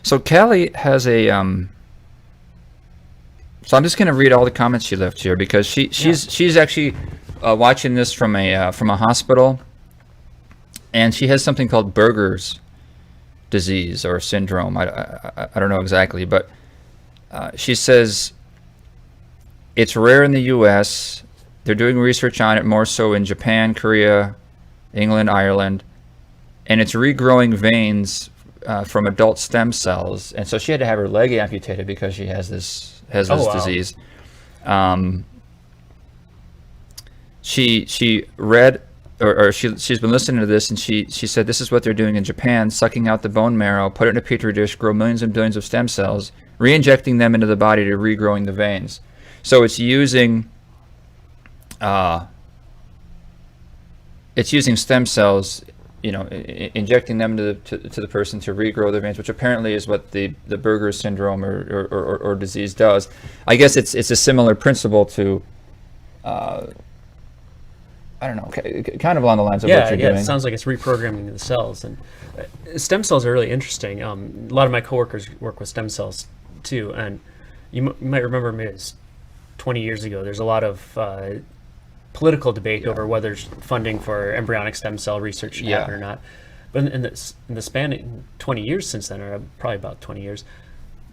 So Callie has a so I'm just going to read all the comments she left here because she's actually watching this from a hospital, and she has something called Berger's disease or syndrome. I don't know exactly, but she says it's rare in the U.S. They're doing research on it more so in Japan, Korea, England, Ireland, and it's regrowing veins from adult stem cells. And so she had to have her leg amputated because she has this disease. She read or she's been listening to this, and she said this is what they're doing in Japan, sucking out the bone marrow, put it in a petri dish, grow millions and billions of stem cells, re-injecting them into the body to regrowing the veins. So it's using stem cells, injecting them to the person to regrow their veins, which apparently is what the Berger syndrome or disease does. I guess it's a similar principle to I don't know, kind of along the lines of what you're doing. Yeah, it sounds like it's reprogramming the cells. And stem cells are really interesting. A lot of my coworkers work with stem cells too, and you might remember maybe it was 20 years ago, there's a lot of political debate over whether funding for embryonic stem cell research should happen or not. But in the span of 20 years since then, or probably about 20 years,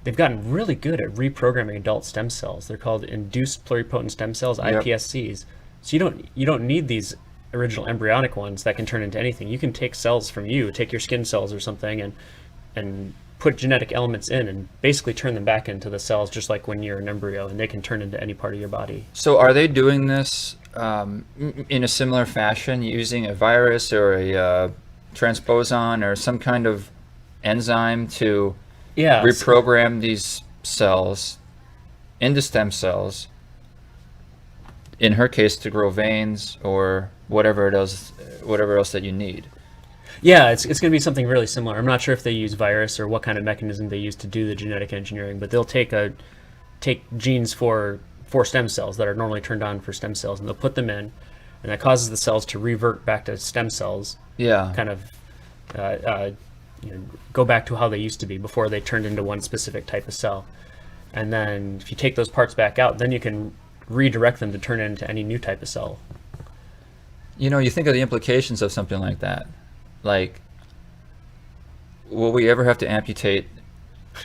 they've gotten really good at reprogramming adult stem cells. They're called induced pluripotent stem cells, iPSCs. So you don't need these original embryonic ones that can turn into anything. You can take cells from take your skin cells or something, and put genetic elements in and basically turn them back into the cells, just like when you're an embryo, and they can turn into any part of your body. So are they doing this in a similar fashion, using a virus or a transposon or some kind of enzyme to reprogram these cells into stem cells, in her case to grow veins or whatever else that you need? Yeah, it's going to be something really similar. I'm not sure if they use virus or what kind of mechanism they use to do the genetic engineering, but they'll take genes for stem cells that are normally turned on for stem cells, and they'll put them in, and that causes the cells to revert back to stem cells. Yeah. Kind of go back to how they used to be before they turned into one specific type of cell. And then if you take those parts back out, then you can redirect them to turn into any new type of cell. You think of the implications of something like that. Like, will we ever have to amputate,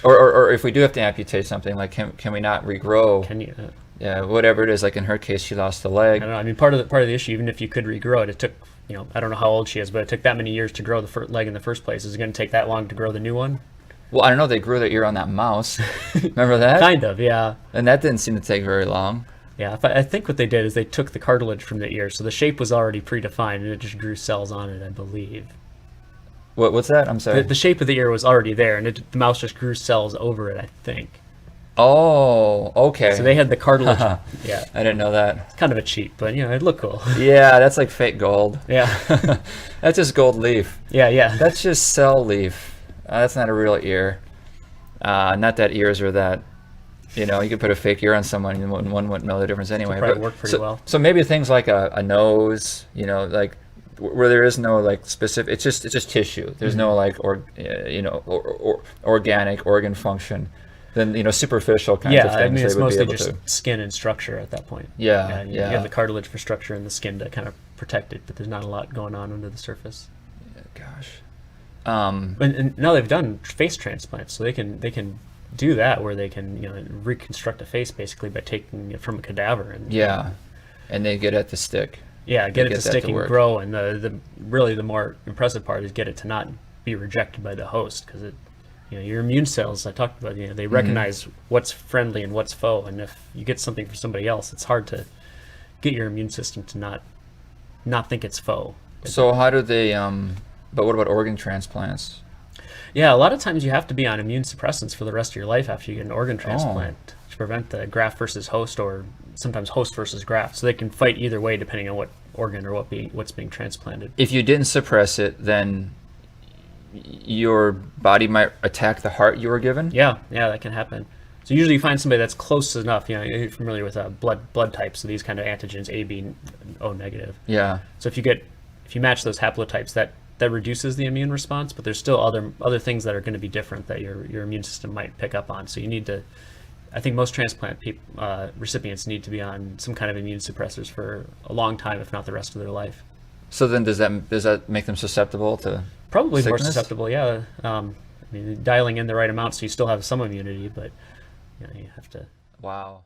or if we do have to amputate something, like can we not regrow? Can you? Yeah, whatever it is. Like in her case, she lost the leg. I don't know. I mean, part of the issue, even if you could regrow it, it took I don't know how old she is, but it took that many years to grow the leg in the first place. Is it going to take that long to grow the new one? Well, I don't know. They grew their ear on that mouse. Remember that? Kind of, yeah. And that didn't seem to take very long. Yeah, I think what they did is they took the cartilage from the ear, so the shape was already predefined, and it just grew cells on it, I believe. What's that? I'm sorry. The shape of the ear was already there, and the mouse just grew cells over it, I think. Oh, okay. So they had the cartilage. Yeah. I didn't know that. It's kind of a cheat, but it'd look cool. Yeah, that's like fake gold. Yeah. That's just gold leaf. Yeah. That's just cell leaf. That's not a real ear. Not that ears are that. You could put a fake ear on someone and one wouldn't know the difference anyway. It'll probably work pretty well. So maybe things like a nose, like where there is no like specific, it's just tissue. There's no like organic organ function. Then superficial kinds of things. Yeah, I mean it's mostly just skin and structure at that point. Yeah. You have the cartilage for structure and the skin to kind of protect it, but there's not a lot going on under the surface. Yeah, gosh. And now they've done face transplants, so they can do that where they can reconstruct a face basically by taking it from a cadaver and they get at the stick. Yeah, get it to stick and grow, and the more impressive part is get it to not be rejected by the host, because your immune cells I talked about, they recognize what's friendly and what's foe, and if you get something from somebody else, it's hard to get your immune system to not think it's foe. So how do they but what about organ transplants? Yeah, a lot of times you have to be on immune suppressants for the rest of your life after you get an organ transplant to prevent the graft versus host, or sometimes host versus graft. So they can fight either way depending on what organ or what's being transplanted. If you didn't suppress it, then your body might attack the heart you were given? Yeah, that can happen. So usually you find somebody that's close enough. You're familiar with blood types, so these kind of antigens, A, B, O negative. Yeah. So if you match those haplotypes, that that reduces the immune response, but there's still other things that are going to be different that your immune system might pick up on. So you need to, I think most transplant recipients need to be on some kind of immune suppressors for a long time, if not the rest of their life. So then does that make them susceptible to Probably more sickness? susceptible, yeah. I mean, dialing in the right amount so you still have some immunity, but you have to. Wow.